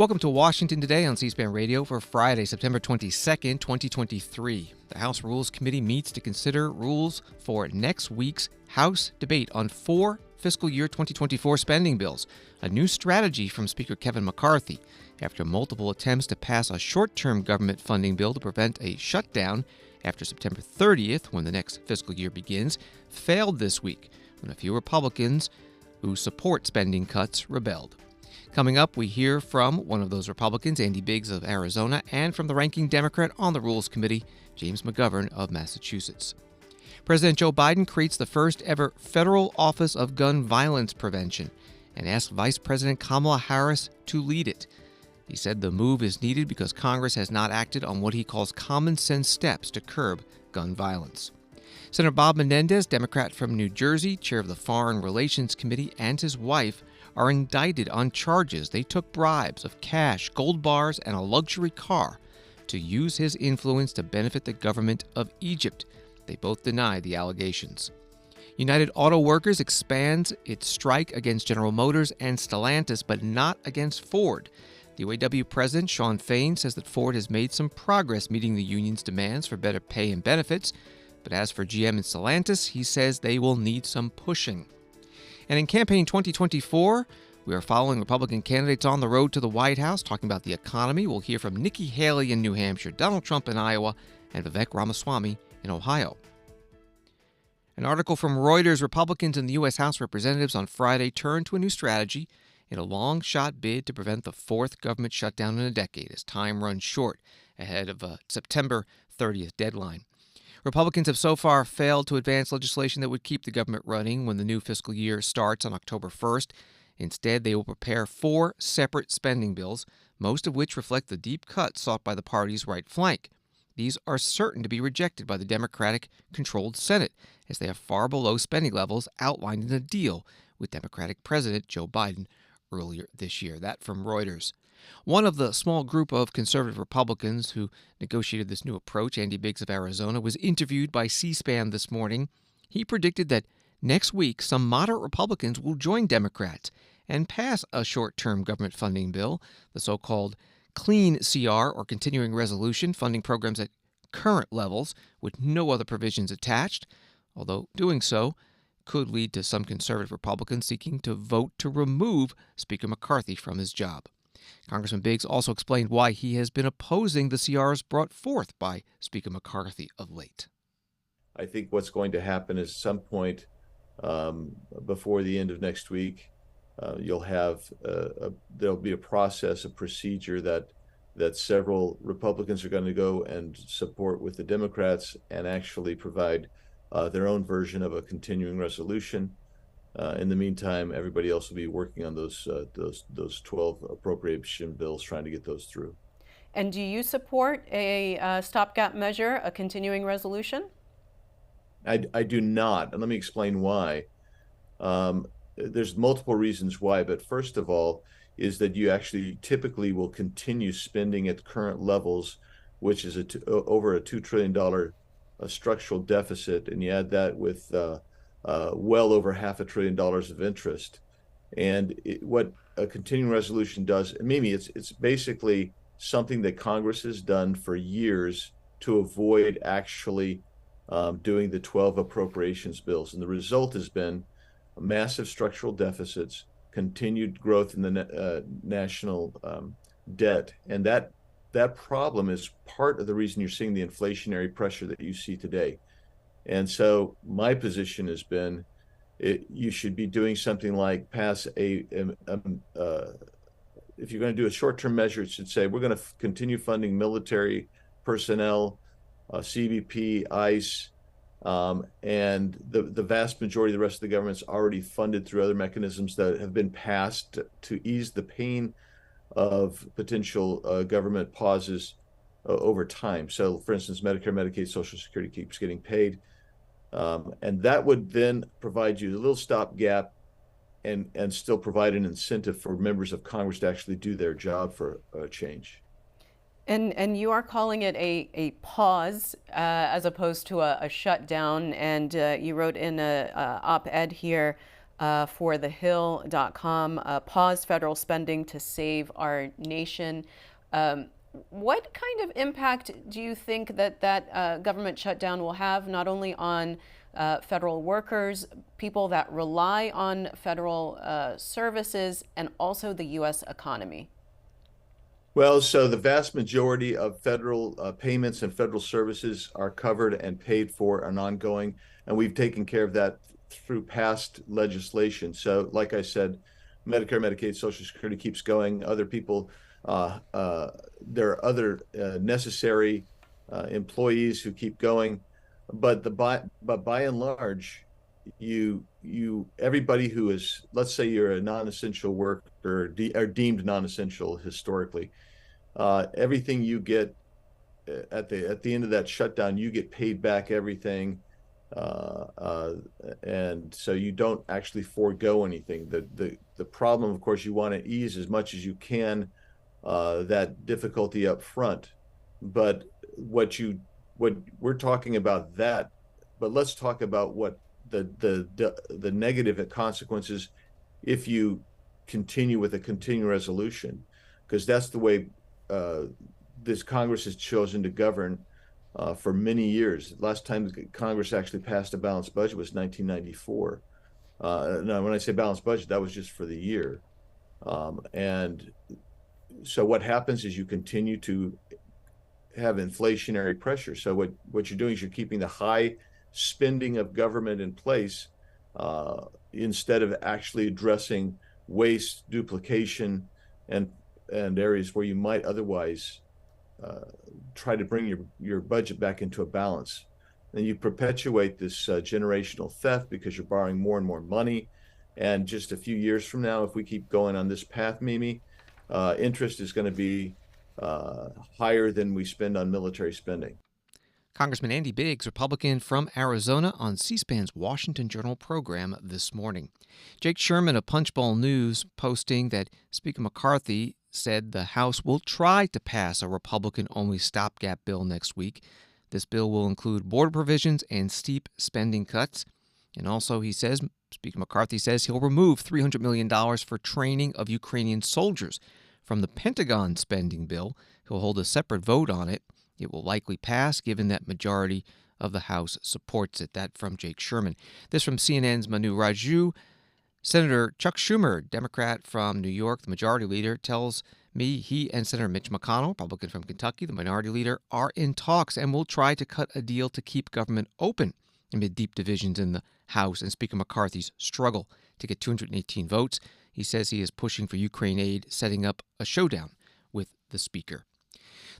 Welcome to Washington Today on C-SPAN Radio for Friday, September 22nd, 2023. The House Rules Committee meets to consider rules for next week's House debate on 4 fiscal year 2024 spending bills, a new strategy from Speaker Kevin McCarthy after multiple attempts to pass a short-term government funding bill to prevent a shutdown after September 30th, when the next fiscal year begins, failed this week when a few Republicans who support spending cuts rebelled. Coming up, we hear from one of those Republicans, Andy Biggs of Arizona, and from the ranking Democrat on the Rules Committee, James McGovern of Massachusetts. President Joe Biden creates the first ever federal Office of Gun Violence Prevention and asks Vice President Kamala Harris to lead it. He said the move is needed because Congress has not acted on what he calls common sense steps to curb gun violence. Senator Bob Menendez, Democrat from New Jersey, chair of the Foreign Relations Committee, and his wife are indicted on charges they took bribes of cash, gold bars, and a luxury car to use his influence to benefit the government of Egypt. They both deny the allegations. United Auto Workers expands its strike against General Motors and Stellantis, but not against Ford. The UAW president, Shawn Fain, says that Ford has made some progress meeting the union's demands for better pay and benefits, but as for GM and Stellantis, he says they will need some pushing. And in campaign 2024, we are following Republican candidates on the road to the White House, talking about the economy. We'll hear from Nikki Haley in New Hampshire, Donald Trump in Iowa, and Vivek Ramaswamy in Ohio. An article from Reuters: Republicans in the U.S. House of Representatives on Friday turned to a new strategy in a long-shot bid to prevent the fourth government shutdown in a decade as time runs short ahead of a September 30th deadline. Republicans have so far failed to advance legislation that would keep the government running when the new fiscal year starts on October 1st. Instead, they will prepare 4 separate spending bills, most of which reflect the deep cuts sought by the party's right flank. These are certain to be rejected by the Democratic-controlled Senate, as they are far below spending levels outlined in a deal with Democratic President Joe Biden earlier this year. That from Reuters. One of the small group of conservative Republicans who negotiated this new approach, Andy Biggs of Arizona, was interviewed by C-SPAN this morning. He predicted that next week some moderate Republicans will join Democrats and pass a short-term government funding bill, the so-called Clean CR, or continuing resolution, funding programs at current levels with no other provisions attached, although doing so could lead to some conservative Republicans seeking to vote to remove Speaker McCarthy from his job. Congressman Biggs also explained why he has been opposing the CRs brought forth by Speaker McCarthy of late. I think what's going to happen is some point before the end of next week, you'll have there'll be a process, a procedure that several Republicans are going to go and support with the Democrats and actually provide their own version of a continuing resolution. In the meantime, everybody else will be working on those 12 appropriation bills, trying to get those through. And do you support a stopgap measure, a continuing resolution? I do not, and let me explain why. There's multiple reasons why, but first of all is that you actually typically will continue spending at current levels, which is over a $2 trillion structural deficit, and you add that with well over $500 billion of interest. And what a continuing resolution does, Mimi, it's basically something that Congress has done for years to avoid actually doing the 12 appropriations bills. And the result has been massive structural deficits, continued growth in the national debt. And that problem is part of the reason you're seeing the inflationary pressure that you see today. And so my position has been, you should be doing something like pass if you're going to do a short-term measure, it should say we're going to continue funding military personnel, CBP, ICE, and the vast majority of the rest of the government's already funded through other mechanisms that have been passed to ease the pain of potential government pauses over time. So, for instance, Medicare, Medicaid, Social Security keeps getting paid. And that would then provide you a little stopgap and still provide an incentive for members of Congress to actually do their job for a change. And you are calling it a pause as opposed to a shutdown. And you wrote in a op-ed here for thehill.com, pause federal spending to save our nation. What kind of impact do you think that government shutdown will have, not only on federal workers, people that rely on federal services, and also the U.S. economy? Well, so the vast majority of federal payments and federal services are covered and paid for and ongoing, and we've taken care of that through past legislation. So, like I said, Medicare, Medicaid, Social Security keeps going. Other people, there are other necessary employees who keep going, but by and large, everybody who is, let's say you're a non-essential worker or deemed non-essential historically, everything you get at the end of that shutdown, you get paid back everything, and so you don't actually forego anything. The problem, of course, you want to ease as much as you can that difficulty up front, but what we're talking about that, but let's talk about what the negative consequences if you continue with a continuing resolution, because that's the way this Congress has chosen to govern for many years. Last time Congress actually passed a balanced budget was 1994. Now, when I say balanced budget, that was just for the year. And so what happens is you continue to have inflationary pressure. So what you're doing is you're keeping the high spending of government in place instead of actually addressing waste, duplication, and areas where you might otherwise try to bring your budget back into a balance. And you perpetuate this generational theft because you're borrowing more and more money. And just a few years from now, if we keep going on this path, Mimi, interest is going to be higher than we spend on military spending. Congressman Andy Biggs, Republican from Arizona, on C-SPAN's Washington Journal program this morning. Jake Sherman of Punchbowl News posting that Speaker McCarthy said the House will try to pass a Republican-only stopgap bill next week. This bill will include border provisions and steep spending cuts. And also, he says, Speaker McCarthy says he'll remove $300 million for training of Ukrainian soldiers from the Pentagon spending bill. He'll hold a separate vote on it. It will likely pass, given that majority of the House supports it. That from Jake Sherman. This from CNN's Manu Raju. Senator Chuck Schumer, Democrat from New York, the majority leader, tells me he and Senator Mitch McConnell, Republican from Kentucky, the minority leader, are in talks and will try to cut a deal to keep government open amid deep divisions in the House and Speaker McCarthy's struggle to get 218 votes. He says he is pushing for Ukraine aid, setting up a showdown with the Speaker.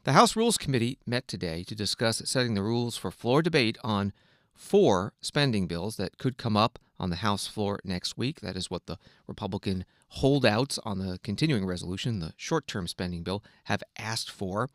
The House Rules Committee met today to discuss setting the rules for floor debate on 4 spending bills that could come up on the House floor next week. That is what the Republican holdouts on the continuing resolution, the short-term spending bill, have asked for.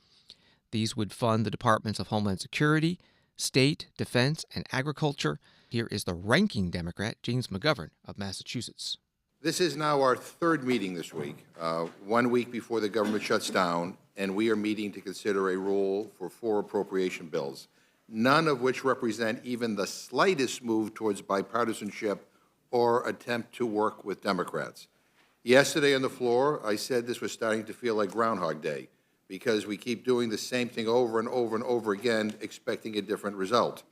These would fund the Departments of Homeland Security, State, Defense, and Agriculture. Here is the ranking Democrat, James McGovern of Massachusetts. This is now our 3rd meeting this week, 1 week before the government shuts down, and we are meeting to consider a rule for 4 appropriation bills, none of which represent even the slightest move towards bipartisanship or attempt to work with Democrats. Yesterday on the floor, I said this was starting to feel like Groundhog Day because we keep doing the same thing over and over and over again, expecting a different result.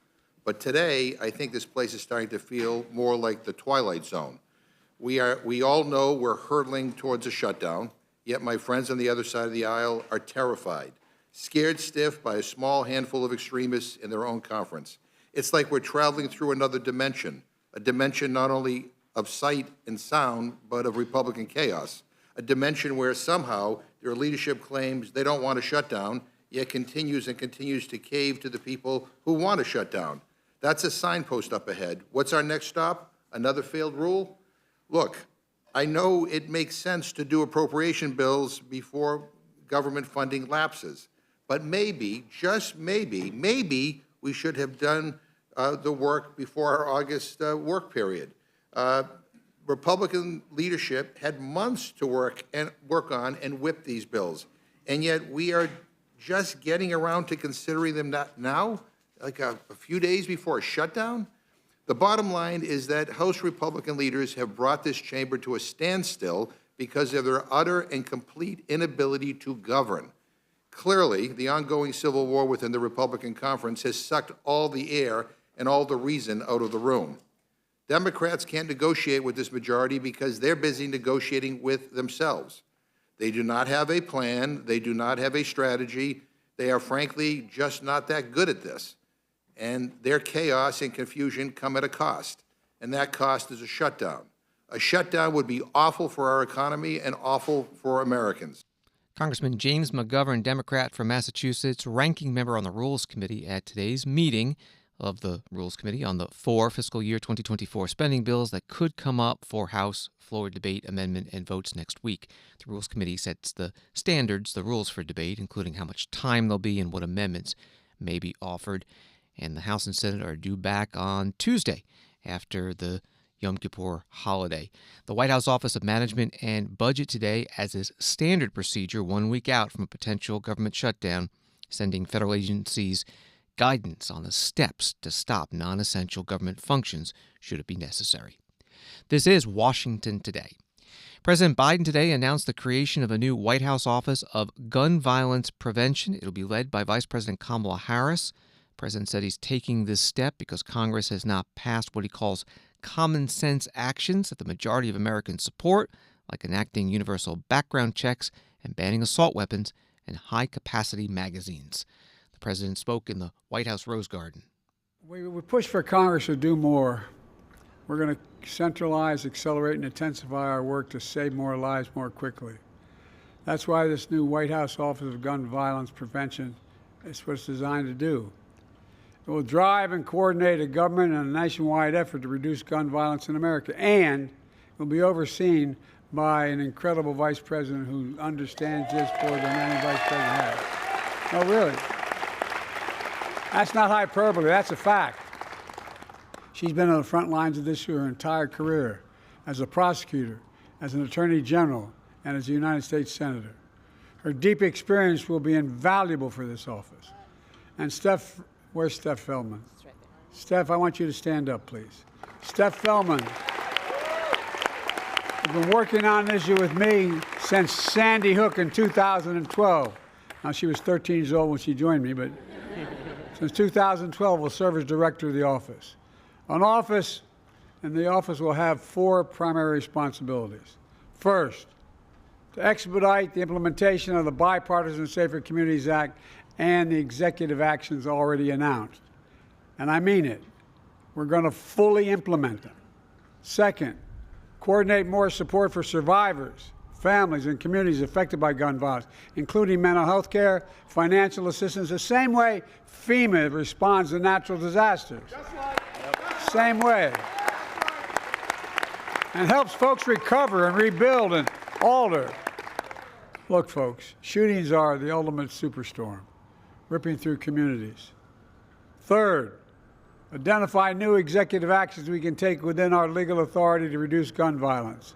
But today, I think this place is starting to feel more like the Twilight Zone. We all know we're hurtling towards a shutdown, yet my friends on the other side of the aisle are terrified, scared stiff by a small handful of extremists in their own conference. It's like we're traveling through another dimension, a dimension not only of sight and sound, but of Republican chaos, a dimension where somehow their leadership claims they don't want a shutdown, yet continues and continues to cave to the people who want a shutdown. That's a signpost up ahead. What's our next stop? Another failed rule? Look, I know it makes sense to do appropriation bills before government funding lapses, but maybe, just maybe we should have done the work before our August work period. Republican leadership had months to work on and whip these bills, and yet we are just getting around to considering them now, like a few days before a shutdown. The bottom line is that House Republican leaders have brought this chamber to a standstill because of their utter and complete inability to govern. Clearly, the ongoing civil war within the Republican conference has sucked all the air and all the reason out of the room. Democrats can't negotiate with this majority because they're busy negotiating with themselves. They do not have a plan. They do not have a strategy. They are, frankly, just not that good at this. And their chaos and confusion come at a cost, and that cost is a shutdown. A shutdown would be awful for our economy and awful for Americans. Congressman James McGovern, Democrat from Massachusetts, ranking member on the Rules Committee at today's meeting of the Rules Committee on the 4 fiscal year 2024 spending bills that could come up for House floor debate, amendment, and votes next week. The Rules Committee sets the standards, the rules for debate, including how much time there'll be and what amendments may be offered. And the House and Senate are due back on Tuesday after the Yom Kippur holiday. The White House Office of Management and Budget today, as is standard procedure 1 week out from a potential government shutdown, sending federal agencies guidance on the steps to stop non-essential government functions should it be necessary. This is Washington Today. President Biden today announced the creation of a new White House Office of Gun Violence Prevention. It'll be led by Vice President Kamala Harris. The president said he's taking this step because Congress has not passed what he calls common sense actions that the majority of Americans support, like enacting universal background checks and banning assault weapons and high-capacity magazines. The president spoke in the White House Rose Garden. We push for Congress to do more. We're going to centralize, accelerate, and intensify our work to save more lives more quickly. That's why this new White House Office of Gun Violence Prevention is what it's designed to do. It will drive and coordinate a government and a nationwide effort to reduce gun violence in America, and it will be overseen by an incredible vice president who understands this more than any vice president has. No, really. That's not hyperbole. That's a fact. She's been on the front lines of this her entire career as a prosecutor, as an attorney general, and as a United States senator. Her deep experience will be invaluable for this office. And Steph, where's Steph Feldman? Right, Steph, I want you to stand up, please. Steph Feldman has been working on this issue with me since Sandy Hook in 2012. Now, she was 13 years old when she joined me, but since 2012 will serve as director of the office. The office will have 4 primary responsibilities. First, to expedite the implementation of the Bipartisan Safer Communities Act and the executive actions already announced. And I mean it. We're going to fully implement them. Second, coordinate more support for survivors, families, and communities affected by gun violence, including mental health care, financial assistance, the same way FEMA responds to natural disasters. Same way. And helps folks recover and rebuild and alter. Look, folks, shootings are the ultimate superstorm, ripping through communities. Third, identify new executive actions we can take within our legal authority to reduce gun violence.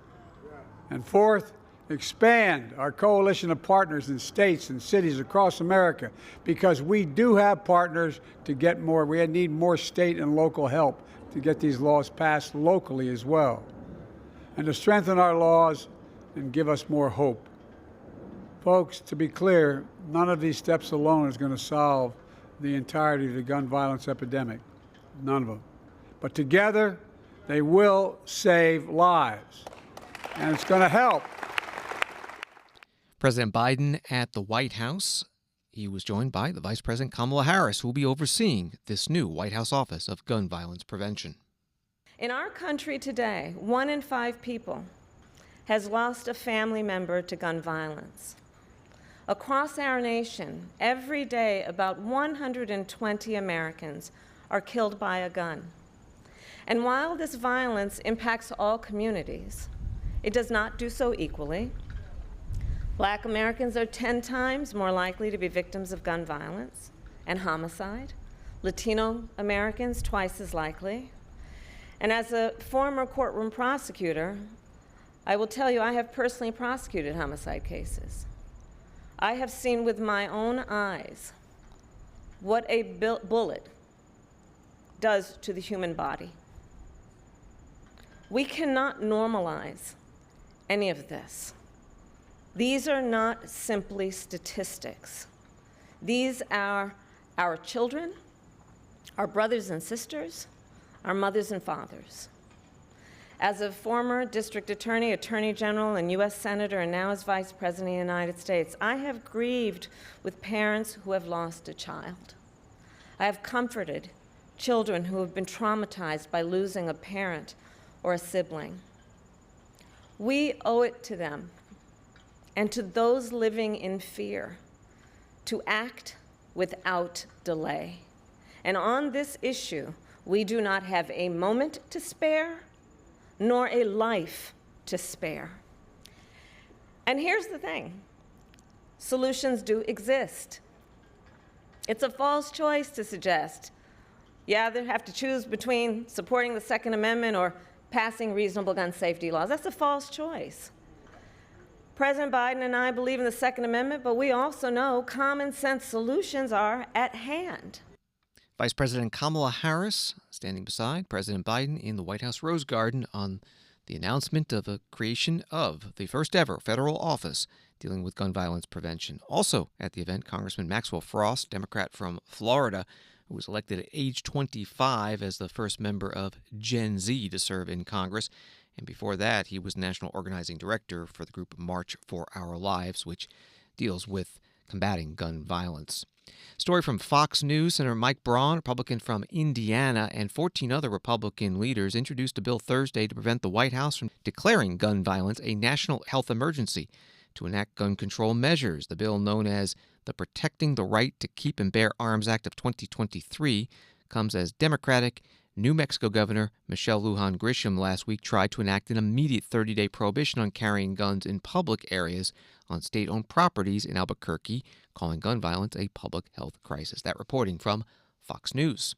And fourth, expand our coalition of partners in states and cities across America, because we do have partners to get more. We need more state and local help to get these laws passed locally as well, and to strengthen our laws and give us more hope. Folks, to be clear, none of these steps alone is going to solve the entirety of the gun violence epidemic. None of them. But together, they will save lives, and it's going to help. President Biden at the White House. He was joined by the Vice President Kamala Harris, who will be overseeing this new White House Office of Gun Violence Prevention. In our country today, 1 in 5 people has lost a family member to gun violence. Across our nation, every day, about 120 Americans are killed by a gun. And while this violence impacts all communities, it does not do so equally. Black Americans are 10 times more likely to be victims of gun violence and homicide. Latino Americans, twice as likely. And as a former courtroom prosecutor, I will tell you I have personally prosecuted homicide cases. I have seen with my own eyes what a bullet does to the human body. We cannot normalize any of this. These are not simply statistics. These are our children, our brothers and sisters, our mothers and fathers. As a former district attorney, attorney general, and U.S. senator, and now as vice president of the United States, I have grieved with parents who have lost a child. I have comforted children who have been traumatized by losing a parent or a sibling. We owe it to them and to those living in fear to act without delay. And on this issue, we do not have a moment to spare, nor a life to spare. And here's the thing, solutions do exist. It's a false choice to suggest you either have to choose between supporting the Second Amendment or passing reasonable gun safety laws. That's a false choice. President Biden and I believe in the Second Amendment, but we also know common sense solutions are at hand. Vice President Kamala Harris standing beside President Biden in the White House Rose Garden on the announcement of a creation of the first ever federal office dealing with gun violence prevention. Also at the event, Congressman Maxwell Frost, Democrat from Florida, who was elected at age 25 as the first member of Gen Z to serve in Congress. And before that, he was National Organizing Director for the group March for Our Lives, which deals with combating gun violence. Story from Fox News. Senator Mike Braun, Republican from Indiana, and 14 other Republican leaders introduced a bill Thursday to prevent the White House from declaring gun violence a national health emergency to enact gun control measures. The bill, known as the Protecting the Right to Keep and Bear Arms Act of 2023, comes as Democratic New Mexico Governor Michelle Lujan Grisham last week tried to enact an immediate 30-day prohibition on carrying guns in public areas on state-owned properties in Albuquerque, calling gun violence a public health crisis. That reporting from Fox News.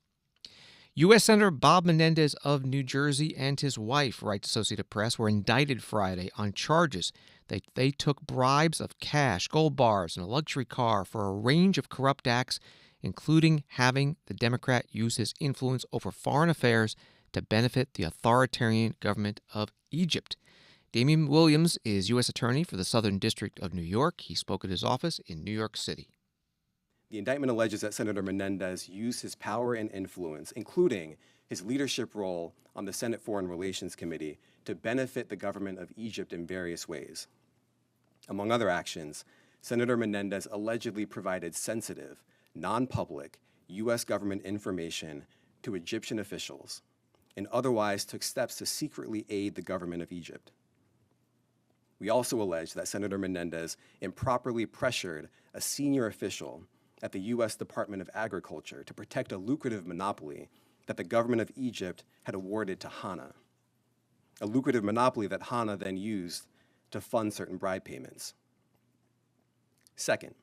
U.S. Senator Bob Menendez of New Jersey and his wife, writes Associated Press, were indicted Friday on charges that they took bribes of cash, gold bars, and a luxury car for a range of corrupt acts, including having the Democrat use his influence over foreign affairs to benefit the authoritarian government of Egypt. Damian Williams is U.S. Attorney for the Southern District of New York. He spoke at his office in New York City. The indictment alleges that Senator Menendez used his power and influence, including his leadership role on the Senate Foreign Relations Committee, to benefit the government of Egypt in various ways. Among other actions, Senator Menendez allegedly provided sensitive, non-public U.S. government information to Egyptian officials and otherwise took steps to secretly aid the government of Egypt. We also allege that Senator Menendez improperly pressured a senior official at the U.S. Department of Agriculture to protect a lucrative monopoly that the government of Egypt had awarded to Hana, a lucrative monopoly that Hana then used to fund certain bribe payments. Second,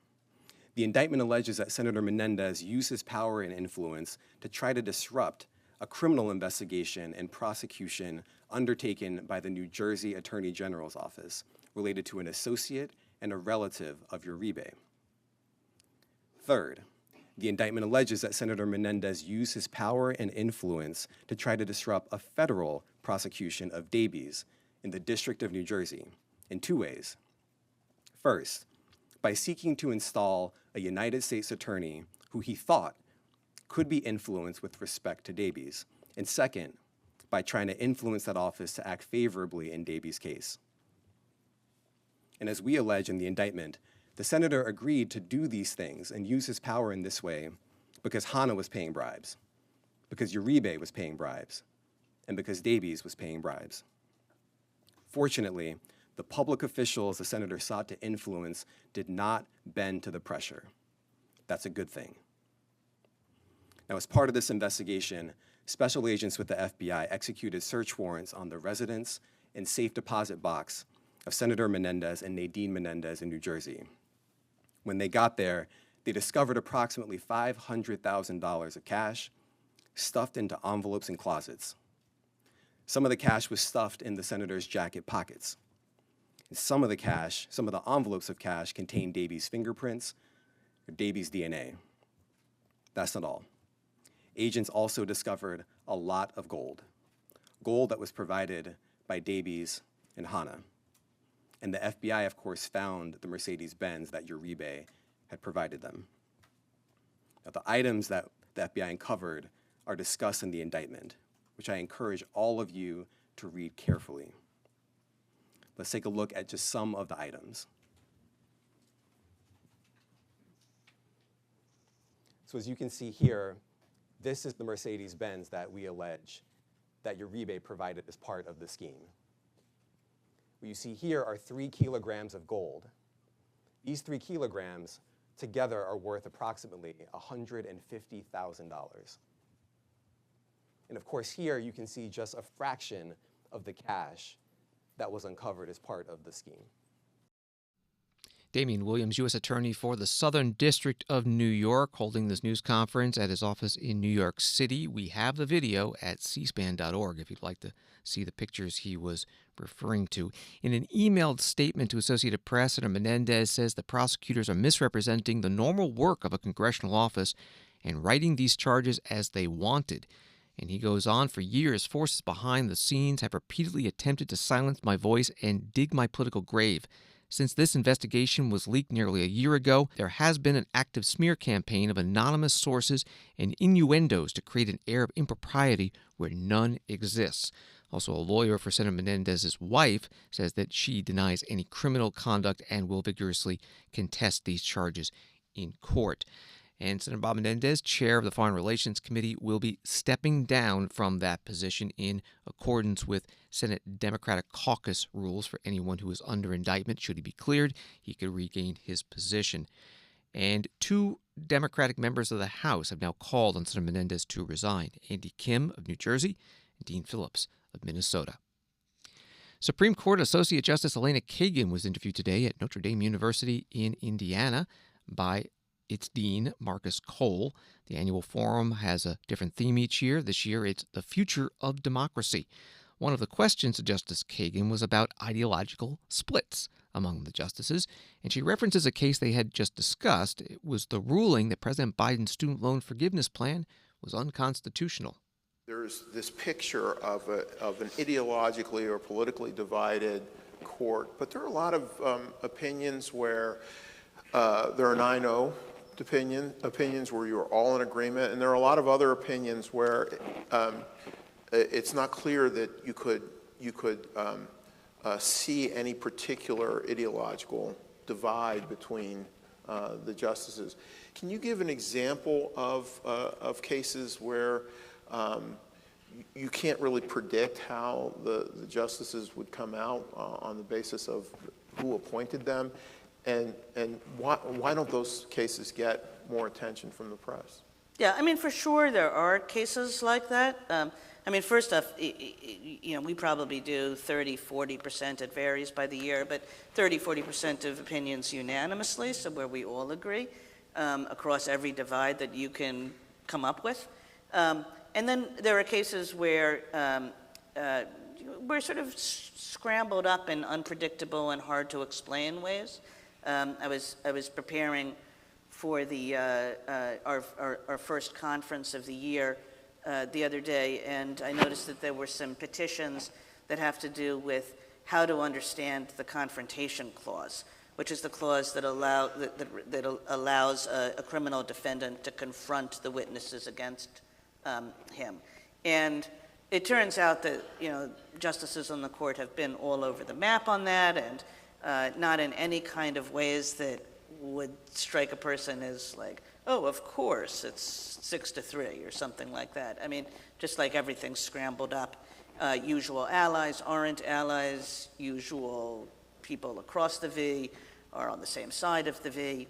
the indictment alleges that Senator Menendez used his power and influence to try to disrupt a criminal investigation and prosecution undertaken by the New Jersey Attorney General's office related to an associate and a relative of Uribe. Third, the indictment alleges that Senator Menendez used his power and influence to try to disrupt a federal prosecution of Davies in the District of New Jersey in two ways. First, by seeking to install a United States attorney who he thought could be influenced with respect to Davies, and second, by trying to influence that office to act favorably in Davies' case. And as we allege in the indictment, the senator agreed to do these things and use his power in this way because Hana was paying bribes, because Uribe was paying bribes, and because Davies was paying bribes. Fortunately, the public officials the senator sought to influence did not bend to the pressure. That's a good thing. Now, as part of this investigation, special agents with the FBI executed search warrants on the residence and safe deposit box of Senator Menendez and Nadine Menendez in New Jersey. When they got there, they discovered approximately $500,000 of cash stuffed into envelopes and closets. Some of the cash was stuffed in the senator's jacket pockets. And some of the envelopes of cash contained Davies' fingerprints or Davies' DNA. That's not all. Agents also discovered a lot of gold that was provided by Davies and Hanna. And the FBI, of course, found the Mercedes-Benz that Uribe had provided them. Now, the items that the FBI uncovered are discussed in the indictment, which I encourage all of you to read carefully. Let's take a look at just some of the items. So as you can see here, this is the Mercedes-Benz that we allege that Uribe provided as part of the scheme. What you see here are 3 kilograms of gold. These 3 kilograms together are worth approximately $150,000. And of course here you can see just a fraction of the cash that was uncovered as part of the scheme. Damian Williams, U.S. Attorney for the Southern District of New York, holding this news conference at his office in New York City. We have the video at cspan.org if you'd like to see the pictures he was referring to. In an emailed statement to Associated Press, Senator Menendez says the prosecutors are misrepresenting the normal work of a congressional office and writing these charges as they wanted. And he goes on, for years, forces behind the scenes have repeatedly attempted to silence my voice and dig my political grave. Since this investigation was leaked nearly a year ago, there has been an active smear campaign of anonymous sources and innuendos to create an air of impropriety where none exists. Also, a lawyer for Senator Menendez's wife says that she denies any criminal conduct and will vigorously contest these charges in court. And Senator Bob Menendez, chair of the Foreign Relations Committee, will be stepping down from that position in accordance with Senate Democratic caucus rules. For anyone who is under indictment, should he be cleared, he could regain his position. And 2 Democratic members of the House have now called on Senator Menendez to resign: Andy Kim of New Jersey and Dean Phillips of Minnesota. Supreme Court Associate Justice Elena Kagan was interviewed today at Notre Dame University in Indiana by its dean, Marcus Cole. The annual forum has a different theme each year. This year, it's the future of democracy. One of the questions to Justice Kagan was about ideological splits among the justices, and she references a case they had just discussed. It was the ruling that President Biden's student loan forgiveness plan was unconstitutional. There's this picture of an ideologically or politically divided court, but there are a lot of opinions where there are 9-0 opinions where you're all in agreement, and there are a lot of other opinions where it's not clear that you could see any particular ideological divide between the justices. Can you give an example of cases where you can't really predict how the justices would come out on the basis of who appointed them? And why don't those cases get more attention from the press? Yeah, I mean, for sure there are cases like that. I mean, first off, we probably do 30, 40%, it varies by the year, but 30, 40% of opinions unanimously, so where we all agree across every divide that you can come up with. And then there are cases where we're sort of scrambled up in unpredictable and hard to explain ways. I was preparing for the our first conference of the year the other day, and I noticed that there were some petitions that have to do with how to understand the confrontation clause, which is the clause that allows a criminal defendant to confront the witnesses against him. And it turns out that justices on the court have been all over the map on that, and not in any kind of ways that would strike a person as like, oh, of course, it's 6-3 or something like that. I mean, just like everything's scrambled up. Usual allies aren't allies. Usual people across the V are on the same side of the V.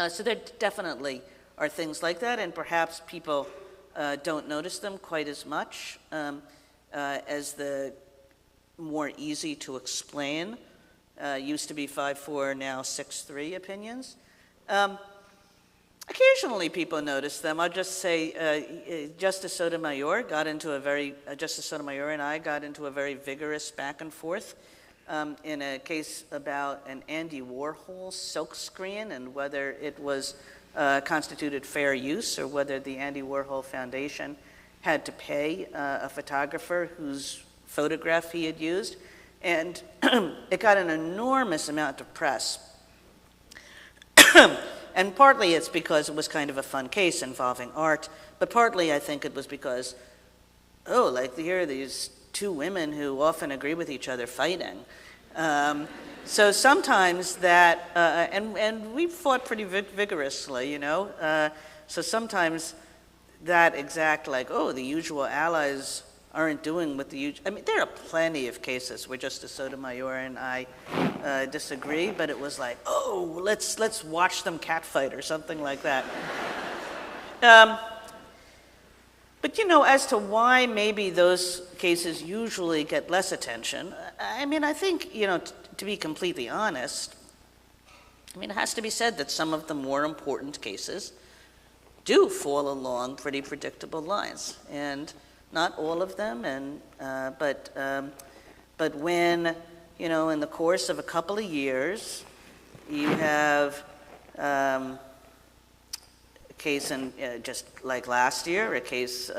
So there definitely are things like that, and perhaps people don't notice them quite as much as the more easy to explain. Used to be 5-4, now 6-3 opinions. Occasionally people notice them. I'll just say Justice Sotomayor and I got into a very vigorous back and forth in a case about an Andy Warhol silkscreen and whether it was constituted fair use or whether the Andy Warhol Foundation had to pay a photographer whose photograph he had used, and it got an enormous amount of press. And partly it's because it was kind of a fun case involving art, but partly I think it was because, oh, like here are these two women who often agree with each other fighting. So sometimes that, and we fought pretty vigorously, you know, so sometimes that exact, like, oh, the usual allies aren't doing what the usual, I mean, there are plenty of cases where Justice Sotomayor and I disagree, but it was like, oh, let's watch them catfight or something like that. But, you know, as to why maybe those cases usually get less attention, I mean, I think, you know, to be completely honest, I mean, it has to be said that some of the more important cases do fall along pretty predictable lines, and not all of them, and but when, you know, in the course of a couple of years, you have a case in, just like last year, a case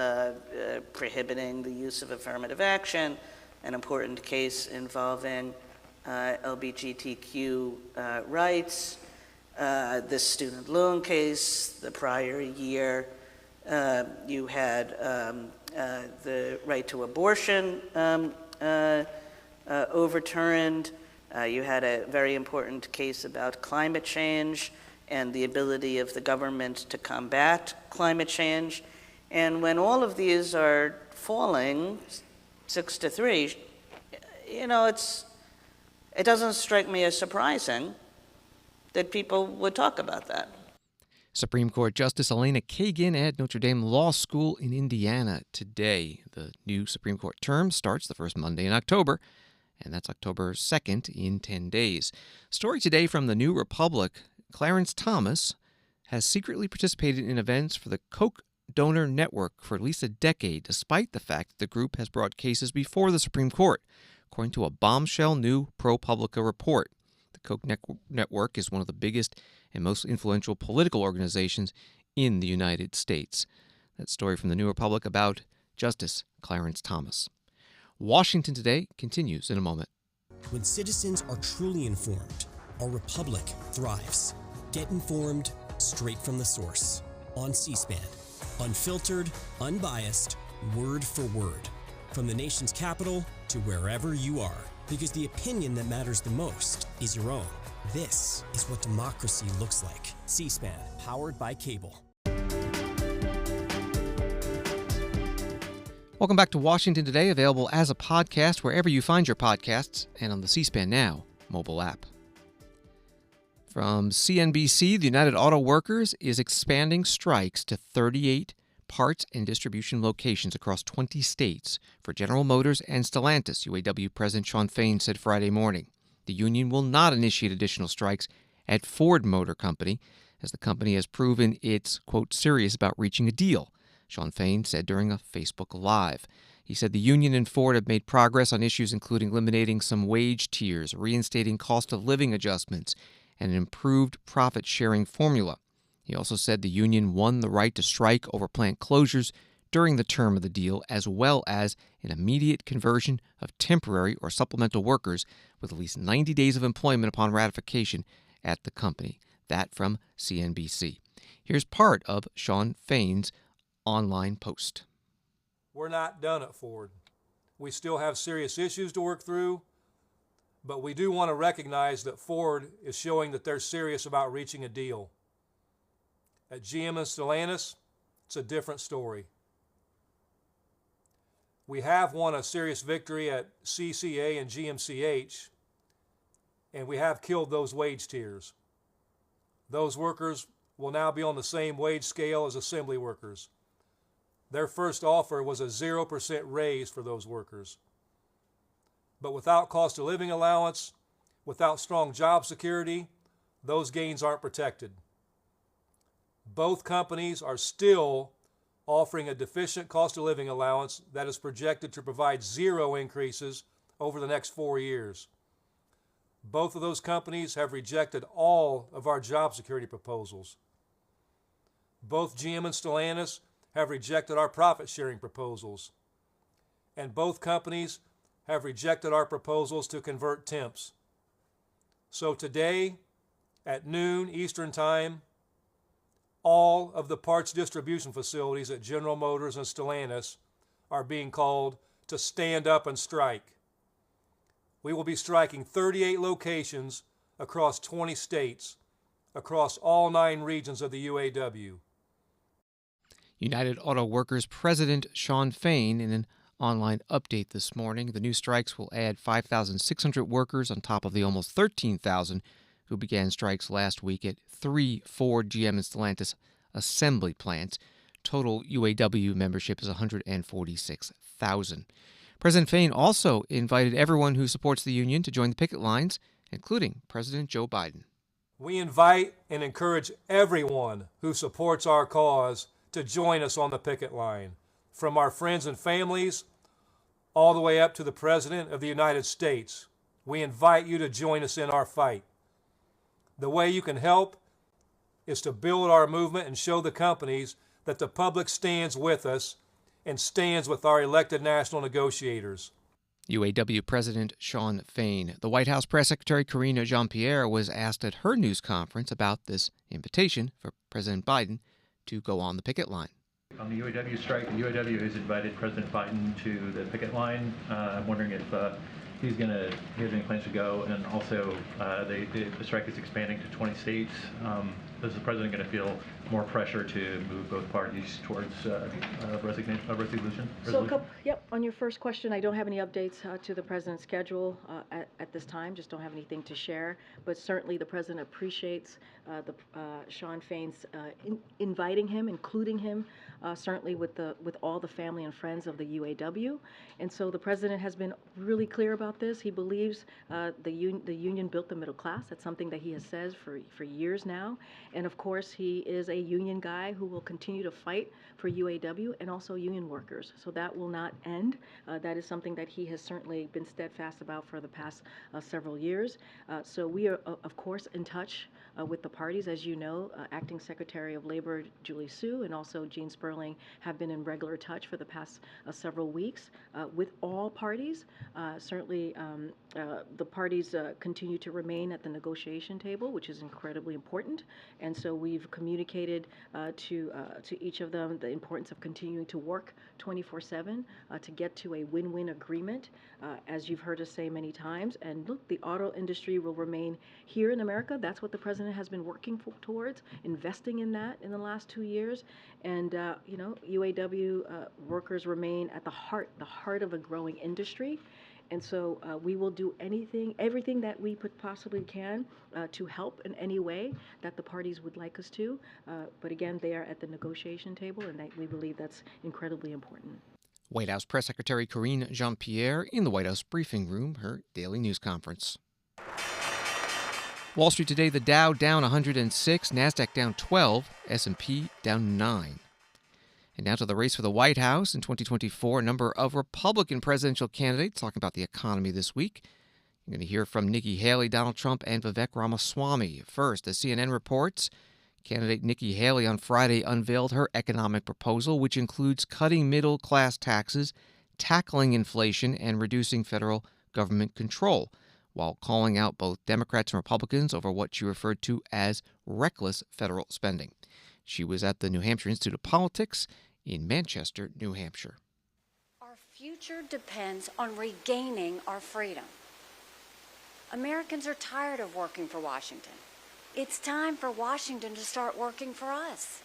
prohibiting the use of affirmative action, an important case involving LGBTQ rights, this student loan case. The prior year, you had the right to abortion overturned. You had a very important case about climate change and the ability of the government to combat climate change. And when all of these are falling 6-3, you know, it doesn't strike me as surprising that people would talk about that. Supreme Court Justice Elena Kagan at Notre Dame Law School in Indiana today. The new Supreme Court term starts the first Monday in October, and that's October 2nd in 10 days. Story today from the New Republic. Clarence Thomas has secretly participated in events for the Koch donor network for at least a decade, despite the fact that the group has brought cases before the Supreme Court, according to a bombshell new ProPublica report. The Koch network is one of the biggest and most influential political organizations in the United States. That story from the New Republic about Justice Clarence Thomas. Washington Today continues in a moment. When citizens are truly informed, our republic thrives. Get informed straight from the source on C-SPAN. Unfiltered, unbiased, word for word. From the nation's capital to wherever you are. Because the opinion that matters the most is your own. This is what democracy looks like. C-SPAN, powered by cable. Welcome back to Washington Today, available as a podcast wherever you find your podcasts and on the C-SPAN Now mobile app. From CNBC, the United Auto Workers is expanding strikes to 38 parts and distribution locations across 20 states for General Motors and Stellantis, UAW President Shawn Fain said Friday morning. The union will not initiate additional strikes at Ford Motor Company, as the company has proven it's, quote, serious about reaching a deal, Shawn Fain said during a Facebook Live. He said the union and Ford have made progress on issues including eliminating some wage tiers, reinstating cost of living adjustments, and an improved profit-sharing formula. He also said the union won the right to strike over plant closures during the term of the deal, as well as an immediate conversion of temporary or supplemental workers with at least 90 days of employment upon ratification at the company. That from CNBC. Here's part of Shawn Fain's online post. We're not done at Ford. We still have serious issues to work through, but we do want to recognize that Ford is showing that they're serious about reaching a deal. At GM and Stellantis, it's a different story. We have won a serious victory at CCA and GMCH, and we have killed those wage tiers. Those workers will now be on the same wage scale as assembly workers. Their first offer was a 0% raise for those workers. But without cost of living allowance, without strong job security, those gains aren't protected. Both companies are still offering a deficient cost of living allowance that is projected to provide 0 increases over the next 4 years. Both of those companies have rejected all of our job security proposals. Both GM and Stellantis have rejected our profit-sharing proposals. And both companies have rejected our proposals to convert temps. So today, at noon Eastern Time, all of the parts distribution facilities at General Motors and Stellantis are being called to stand up and strike. We will be striking 38 locations across 20 states, across all 9 regions of the UAW. United Auto Workers President Shawn Fain in an online update this morning. The new strikes will add 5,600 workers on top of the almost 13,000 who began strikes last week at 3 Ford, GM, and Stellantis assembly plants. Total UAW membership is 146,000. President Fain also invited everyone who supports the union to join the picket lines, including President Joe Biden. We invite and encourage everyone who supports our cause to join us on the picket line, from our friends and families all the way up to the President of the United States. We invite you to join us in our fight. The way you can help is to build our movement and show the companies that the public stands with us and stands with our elected national negotiators. UAW President Shawn Fain. The White House Press Secretary Karine Jean-Pierre was asked at her news conference about this invitation for President Biden to go on the picket line. On the UAW strike, the UAW has invited President Biden to the picket line. I'm wondering if he has any plans to go, and also the strike is expanding to 20 states. Is the president going to feel more pressure to move both parties towards a resolution? On your first question, I don't have any updates to the president's schedule at this time. Just don't have anything to share. But certainly the president appreciates Shawn Fain's inviting him, including him, certainly with all the family and friends of the UAW. And so the president has been really clear about this. He believes the union built the middle class. That's something that he has said for years now. And of course, he is a union guy who will continue to fight for UAW and also union workers. So that will not end. That is something that he has certainly been steadfast about for the past several years. So we are, of course, in touch with the parties. As you know, Acting Secretary of Labor Julie Su and also Gene Sperling have been in regular touch for the past several weeks with all parties. Certainly, the parties continue to remain at the negotiation table, which is incredibly important. And so we've communicated to each of them the importance of continuing to work 24/7 to get to a win-win agreement, as you've heard us say many times. And look, the auto industry will remain here in America. That's what the president has been working towards, investing in that in the last 2 years. And UAW workers remain at the heart of a growing industry. And so we will do everything that we possibly can to help in any way that the parties would like us to. But again, they are at the negotiation table, and we believe that's incredibly important. White House Press Secretary Karine Jean-Pierre in the White House briefing room, her daily news conference. Wall Street today, the Dow down 106, NASDAQ down 12, S&P down 9. And now to the race for the White House in 2024. A number of Republican presidential candidates talking about the economy this week. You're going to hear from Nikki Haley, Donald Trump, and Vivek Ramaswamy. First, as CNN reports, candidate Nikki Haley on Friday unveiled her economic proposal, which includes cutting middle-class taxes, tackling inflation, and reducing federal government control, while calling out both Democrats and Republicans over what she referred to as reckless federal spending. She was at the New Hampshire Institute of Politics in Manchester, New Hampshire. Our future depends on regaining our freedom. Americans are tired of working for Washington. It's time for Washington to start working for us.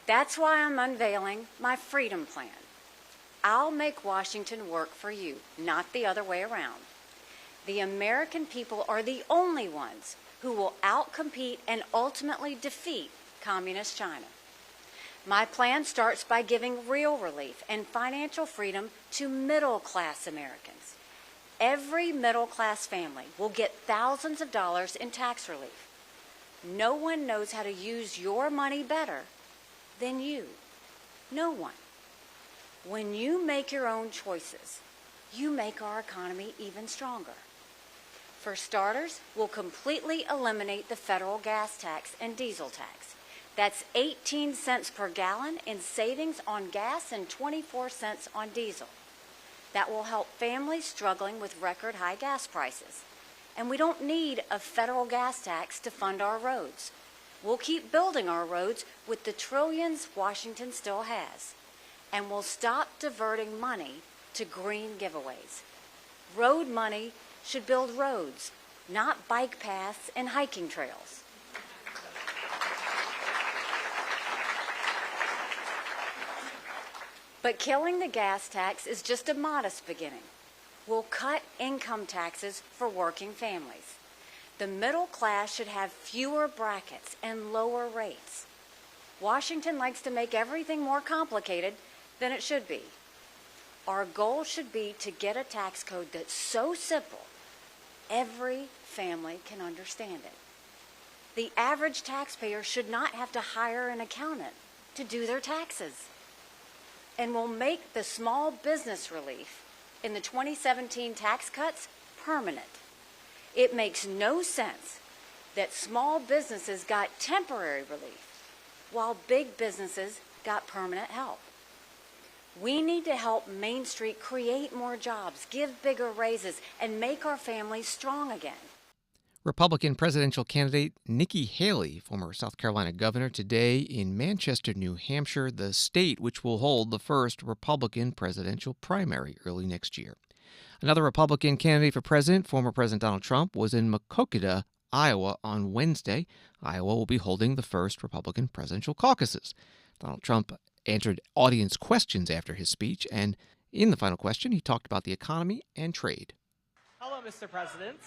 That's why I'm unveiling my Freedom Plan. I'll make Washington work for you, not the other way around. The American people are the only ones who will outcompete and ultimately defeat Communist China. My plan starts by giving real relief and financial freedom to middle-class Americans. Every middle-class family will get thousands of dollars in tax relief. No one knows how to use your money better than you. No one. When you make your own choices, you make our economy even stronger. For starters, we'll completely eliminate the federal gas tax and diesel tax. That's 18 cents per gallon in savings on gas and 24 cents on diesel. That will help families struggling with record high gas prices. And we don't need a federal gas tax to fund our roads. We'll keep building our roads with the trillions Washington still has. And we'll stop diverting money to green giveaways. Road money should build roads, not bike paths and hiking trails. But killing the gas tax is just a modest beginning. We'll cut income taxes for working families. The middle class should have fewer brackets and lower rates. Washington likes to make everything more complicated than it should be. Our goal should be to get a tax code that's so simple, every family can understand it. The average taxpayer should not have to hire an accountant to do their taxes. And we'll make the small business relief in the 2017 tax cuts permanent. It makes no sense that small businesses got temporary relief while big businesses got permanent help. We need to help Main Street create more jobs, give bigger raises, and make our families strong again. Republican presidential candidate Nikki Haley, former South Carolina governor, today in Manchester, New Hampshire, the state which will hold the first Republican presidential primary early next year. Another Republican candidate for president, former President Donald Trump, was in Maquoketa, Iowa on Wednesday. Iowa will be holding the first Republican presidential caucuses. Donald Trump answered audience questions after his speech, and in the final question, he talked about the economy and trade. Hello, Mr. President.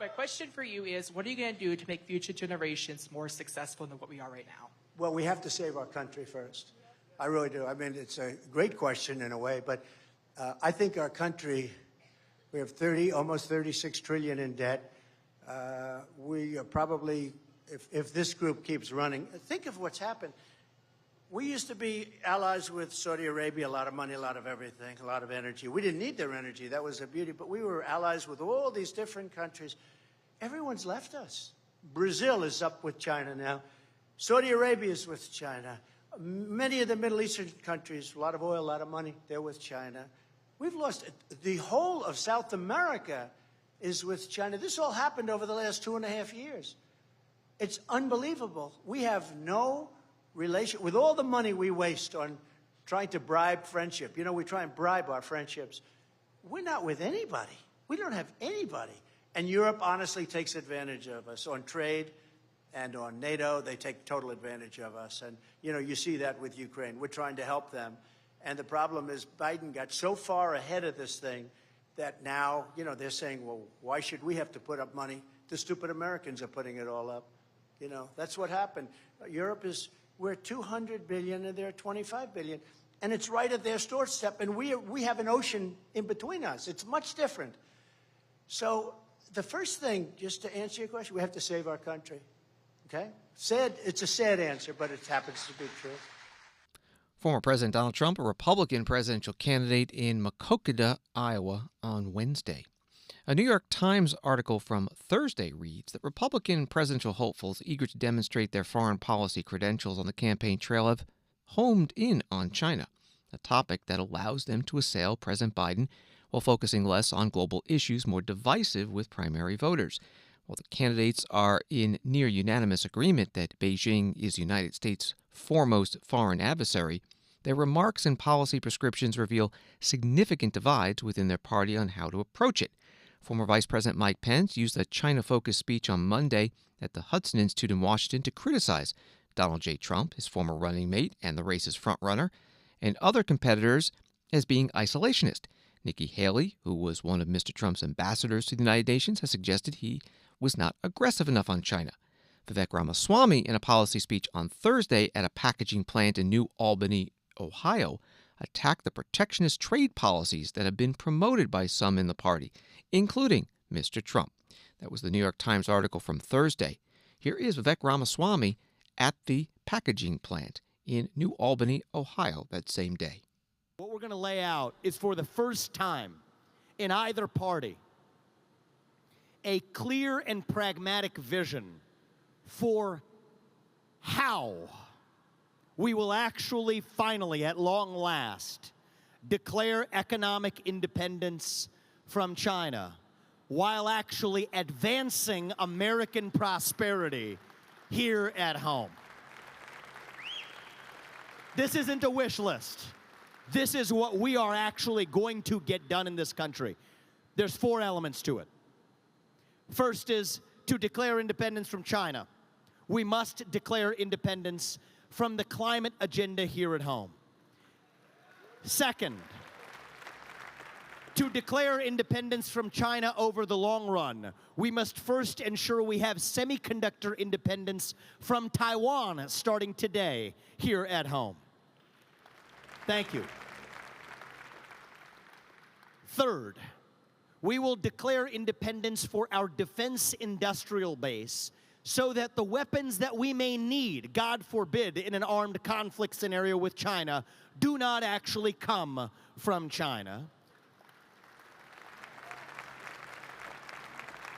My question for you is, what are you going to do to make future generations more successful than what we are right now? Well, we have to save our country first. I really do. I mean, it's a great question in a way, but I think our country, we have almost 36 trillion in debt. We are probably, if this group keeps running, think of what's happened. We used to be allies with Saudi Arabia, a lot of money, a lot of everything, a lot of energy. We didn't need their energy. That was their beauty. But we were allies with all these different countries. Everyone's left us. Brazil is up with China now. Saudi Arabia is with China. Many of the Middle Eastern countries, a lot of oil, a lot of money, they're with China. We've lost the whole of South America is with China. This all happened over the last 2.5 years. It's unbelievable. We have no relation with all the money we waste on trying to bribe friendship. You know, we try and bribe our friendships. We're not with anybody. We don't have anybody. And Europe honestly takes advantage of us on trade and on NATO. They take total advantage of us. And, you know, you see that with Ukraine. We're trying to help them. And the problem is Biden got so far ahead of this thing that now, you know, they're saying, well, why should we have to put up money? The stupid Americans are putting it all up. You know, that's what happened. Europe is... We're 200 billion and they're 25 billion. And it's right at their doorstep. And we have an ocean in between us. It's much different. So the first thing, just to answer your question, we have to save our country. Okay? It's a sad answer, but it happens to be true. Former President Donald Trump, a Republican presidential candidate in Maquoketa, Iowa on Wednesday. A New York Times article from Thursday reads that Republican presidential hopefuls eager to demonstrate their foreign policy credentials on the campaign trail have homed in on China, a topic that allows them to assail President Biden while focusing less on global issues more divisive with primary voters. While the candidates are in near unanimous agreement that Beijing is the United States' foremost foreign adversary, their remarks and policy prescriptions reveal significant divides within their party on how to approach it. Former Vice President Mike Pence used a China-focused speech on Monday at the Hudson Institute in Washington to criticize Donald J. Trump, his former running mate and the race's frontrunner, and other competitors as being isolationist. Nikki Haley, who was one of Mr. Trump's ambassadors to the United Nations, has suggested he was not aggressive enough on China. Vivek Ramaswamy, in a policy speech on Thursday at a packaging plant in New Albany, Ohio, attacked the protectionist trade policies that have been promoted by some in the party, including Mr. Trump. That was the New York Times article from Thursday. Here is Vivek Ramaswamy at the packaging plant in New Albany, Ohio, that same day. What we're going to lay out is, for the first time in either party, a clear and pragmatic vision for how we will actually finally, at long last, declare economic independence from China while actually advancing American prosperity here at home. This isn't a wish list. This is what we are actually going to get done in this country. There's 4 elements to it. First is to declare independence from China. We must declare independence from the climate agenda here at home. Second, to declare independence from China over the long run, we must first ensure we have semiconductor independence from Taiwan starting today here at home. Thank you. Third, we will declare independence for our defense industrial base so that the weapons that we may need, God forbid, in an armed conflict scenario with China, do not actually come from China.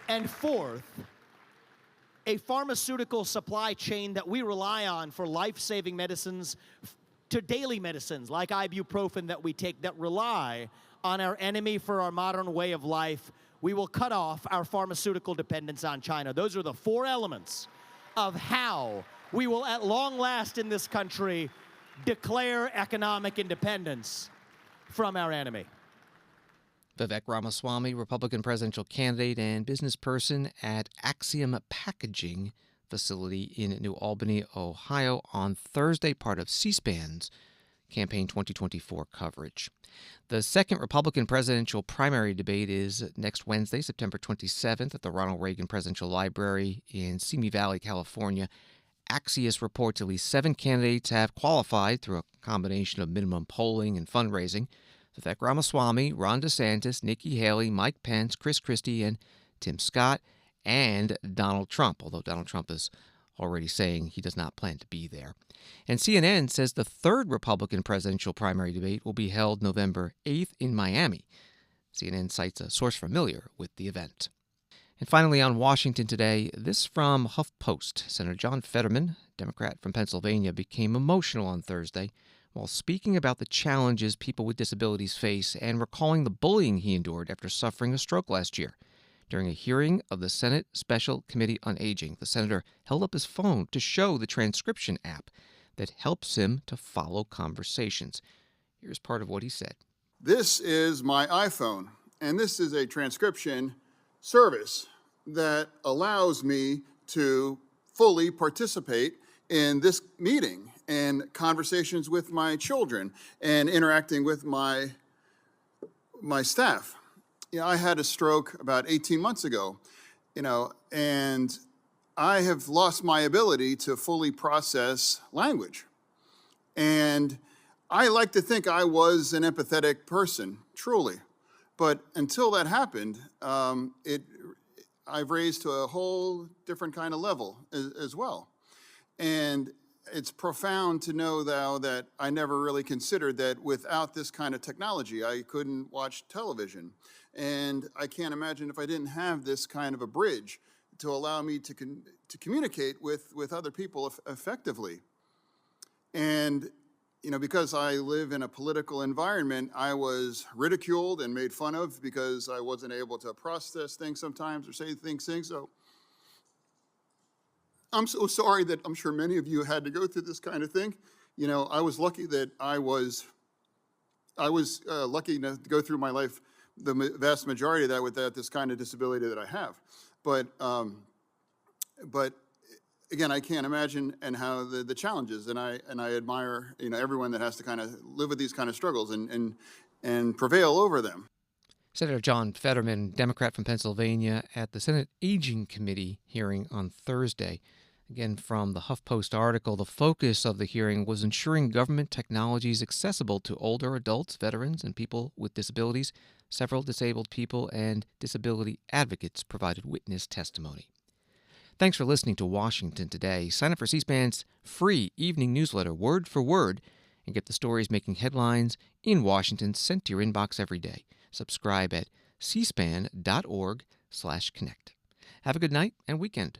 And fourth, a pharmaceutical supply chain that we rely on for life-saving medicines to daily medicines like ibuprofen that we take that rely on our enemy for our modern way of life. We will cut off our pharmaceutical dependence on China. Those are the 4 elements of how we will at long last in this country declare economic independence from our enemy. Vivek Ramaswamy, Republican presidential candidate and business person at Axiom Packaging facility in New Albany, Ohio, on Thursday, part of C-SPAN's Campaign 2024 coverage. The second Republican presidential primary debate is next Wednesday, September 27th, at the Ronald Reagan Presidential Library in Simi Valley, California. Axios reports at least 7 candidates have qualified through a combination of minimum polling and fundraising. Vivek Ramaswamy, Ron DeSantis, Nikki Haley, Mike Pence, Chris Christie, and Tim Scott, and Donald Trump, although Donald Trump is already saying he does not plan to be there. And CNN says the third Republican presidential primary debate will be held November 8th in Miami. CNN cites a source familiar with the event. And finally, on Washington today, this from HuffPost. Senator John Fetterman, Democrat from Pennsylvania, became emotional on Thursday while speaking about the challenges people with disabilities face and recalling the bullying he endured after suffering a stroke last year. During a hearing of the Senate Special Committee on Aging, the senator held up his phone to show the transcription app that helps him to follow conversations. Here's part of what he said. This is my iPhone, and this is a transcription service that allows me to fully participate in this meeting and conversations with my children and interacting with my staff. I had a stroke about 18 months ago, and I have lost my ability to fully process language. And I like to think I was an empathetic person, truly. But until that happened, I've raised to a whole different kind of level as well. And it's profound to know, though, that I never really considered that without this kind of technology, I couldn't watch television. And I can't imagine if I didn't have this kind of a bridge to allow me to communicate with other people effectively. And, because I live in a political environment, I was ridiculed and made fun of because I wasn't able to process things sometimes or say things. So I'm so sorry that I'm sure many of you had to go through this kind of thing. I was lucky that I was lucky enough to go through my life, the vast majority of that, without this kind of disability that I have. But again, I can't imagine and how the challenges, and I admire everyone that has to kind of live with these kind of struggles and prevail over them. Senator John Fetterman, Democrat from Pennsylvania, at the Senate Aging Committee hearing on Thursday. Again, from the HuffPost article, the focus of the hearing was ensuring government technologies accessible to older adults, veterans, and people with disabilities. Several disabled people and disability advocates provided witness testimony. Thanks for listening to Washington Today. Sign up for C-SPAN's free evening newsletter, Word for Word, and get the stories making headlines in Washington sent to your inbox every day. Subscribe at cspan.org/connect. Have a good night and weekend.